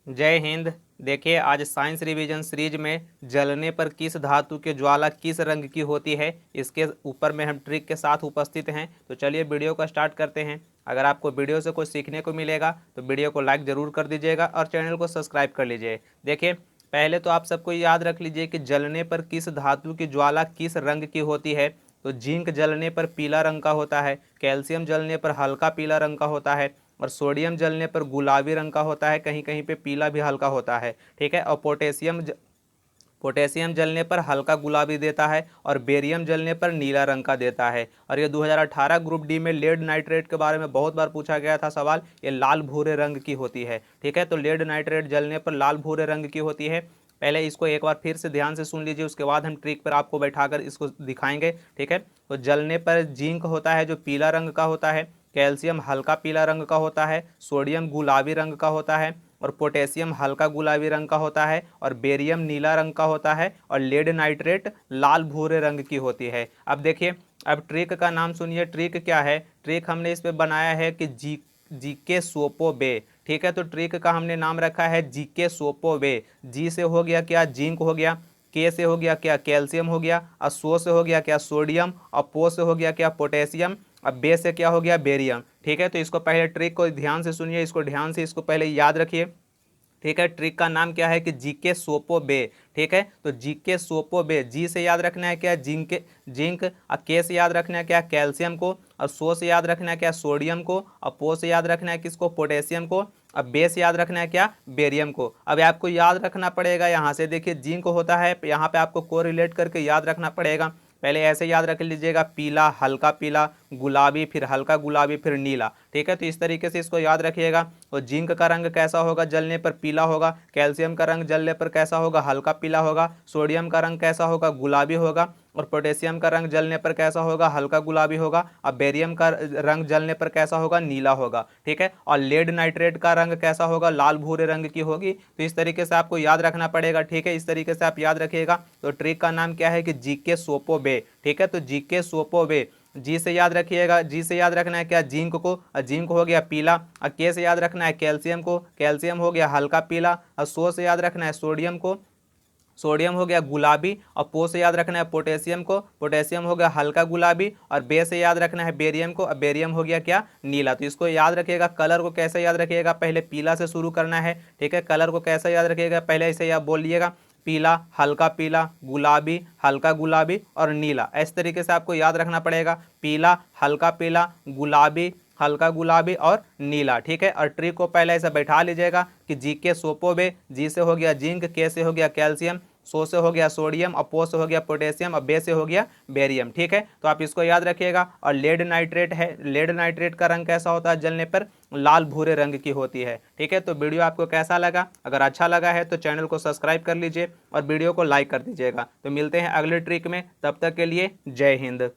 जय हिंद। देखिए, आज साइंस रिवीजन सीरीज में जलने पर किस धातु की ज्वाला किस रंग की होती है, इसके ऊपर में हम ट्रिक के साथ उपस्थित हैं। तो चलिए वीडियो को स्टार्ट करते हैं। अगर आपको वीडियो से कुछ सीखने को मिलेगा तो वीडियो को लाइक ज़रूर कर दीजिएगा और चैनल को सब्सक्राइब कर लीजिए। देखिए, पहले तो आप सबको याद रख लीजिए कि जलने पर किस धातु की ज्वाला किस रंग की होती है। तो जिंक जलने पर पीला रंग का होता है, कैल्शियम जलने पर हल्का पीला रंग का होता है, और सोडियम जलने पर गुलाबी रंग का होता है, कहीं कहीं पे पीला भी हल्का होता है। ठीक है। और पोटेशियम जलने पर हल्का गुलाबी देता है और बेरियम जलने पर नीला रंग का देता है। और ये 2018 ग्रुप डी में लेड नाइट्रेट के बारे में बहुत बार पूछा गया था सवाल। ये लाल भूरे रंग की होती है। ठीक है। तो लेड नाइट्रेट जलने पर लाल भूरे रंग की होती है। पहले इसको एक बार फिर से ध्यान से सुन लीजिए, उसके बाद हम ट्रिक पर आपको बैठाकर इसको दिखाएंगे। ठीक है। तो जलने पर जिंक होता है जो पीला रंग का होता है, कैल्शियम हल्का पीला रंग का होता है, सोडियम गुलाबी रंग का होता है, और पोटेशियम हल्का गुलाबी रंग का होता है, और बेरियम नीला रंग का होता है, और लेड नाइट्रेट लाल भूरे रंग की होती है। अब देखिए, अब ट्रिक का नाम सुनिए। ट्रिक क्या है? ट्रिक हमने इस पे बनाया है कि जीके सोपो बे। ठीक है। तो ट्रिक का हमने नाम रखा है जीके सोपो बे। जी से हो गया क्या? जिंक हो गया। के से हो गया क्या? कैल्शियम हो गया। और सो से हो गया क्या? सोडियम। और पो से हो गया क्या? पोटेशियम। अब बे से क्या हो गया? बेरियम। ठीक है। तो इसको पहले ट्रिक को ध्यान से सुनिए, इसको ध्यान से इसको पहले याद रखिए। ठीक है। ट्रिक का नाम क्या है कि जीके सोपो बे। ठीक है। तो जीके सोपो बे, जी से याद रखना है क्या? जिंक। जिंक। और के से याद रखना है क्या? कैल्शियम को। और सो से याद रखना है क्या? सोडियम को। और पो से याद रखना है किसको? पोटेशियम को। अब बे से याद रखना है क्या? बेरियम को। अब आपको याद रखना पड़ेगा, यहाँ से देखिए जिंक होता है, यहाँ पे आपको को रिलेट करके याद रखना पड़ेगा। पहले ऐसे याद रख लीजिएगा, पीला हल्का पीला, गुलाबी फिर हल्का गुलाबी फिर नीला। ठीक है। तो इस तरीके से इसको याद रखिएगा। तो जिंक का रंग कैसा होगा? जलने पर पीला होगा। कैल्शियम का रंग जलने पर कैसा होगा? हल्का पीला होगा। सोडियम का रंग कैसा होगा? गुलाबी होगा। और पोटेशियम का रंग जलने पर कैसा होगा? हल्का गुलाबी होगा। और बेरियम का रंग जलने पर कैसा होगा? नीला होगा। ठीक है। और लेड नाइट्रेट का रंग कैसा होगा? लाल भूरे रंग की होगी। तो इस तरीके से आपको याद रखना पड़ेगा। ठीक है। इस तरीके से आप याद रखिएगा। तो ट्रिक का नाम क्या है कि जीके सोपो बे। ठीक है। तो जीके सोपो बे, जी से याद रखिएगा। जी से याद रखना है क्या? जिंक को। और जिंक हो गया पीला। और के से याद रखना है कैल्शियम को। कैल्शियम हो गया हल्का पीला। और सो से याद रखना है सोडियम को। सोडियम हो गया गुलाबी। और पो से याद रखना है पोटेशियम को। पोटेशियम हो गया हल्का गुलाबी। और बे से याद रखना है बेरियम को। और बेरियम हो गया क्या? नीला। तो इसको याद रखिएगा। कलर को कैसे याद रखिएगा? पहले पीला से शुरू करना है। ठीक है। कलर को कैसे याद रखिएगा? पहले ऐसे आप बोलिएगा, पीला हल्का पीला, गुलाबी हल्का गुलाबी और नीला। इस तरीके से आपको याद रखना पड़ेगा, पीला हल्का पीला, गुलाबी हल्का गुलाबी और नीला। ठीक है। और ट्रिक को पहले ऐसे बैठा लीजिएगा कि जी के सोपो बे, जी से हो गया जिंक, के से हो गया कैल्शियम, सो से हो गया सोडियम, और पो से हो गया पोटेशियम, और बे से हो गया बेरियम। ठीक है। तो आप इसको याद रखिएगा। और लेड नाइट्रेट है, लेड नाइट्रेट का रंग कैसा होता है? जलने पर लाल भूरे रंग की होती है। ठीक है। तो वीडियो आपको कैसा लगा? अगर अच्छा लगा है तो चैनल को सब्सक्राइब कर लीजिए और वीडियो को लाइक कर दीजिएगा। तो मिलते हैं अगले ट्रिक में, तब तक के लिए जय हिंद।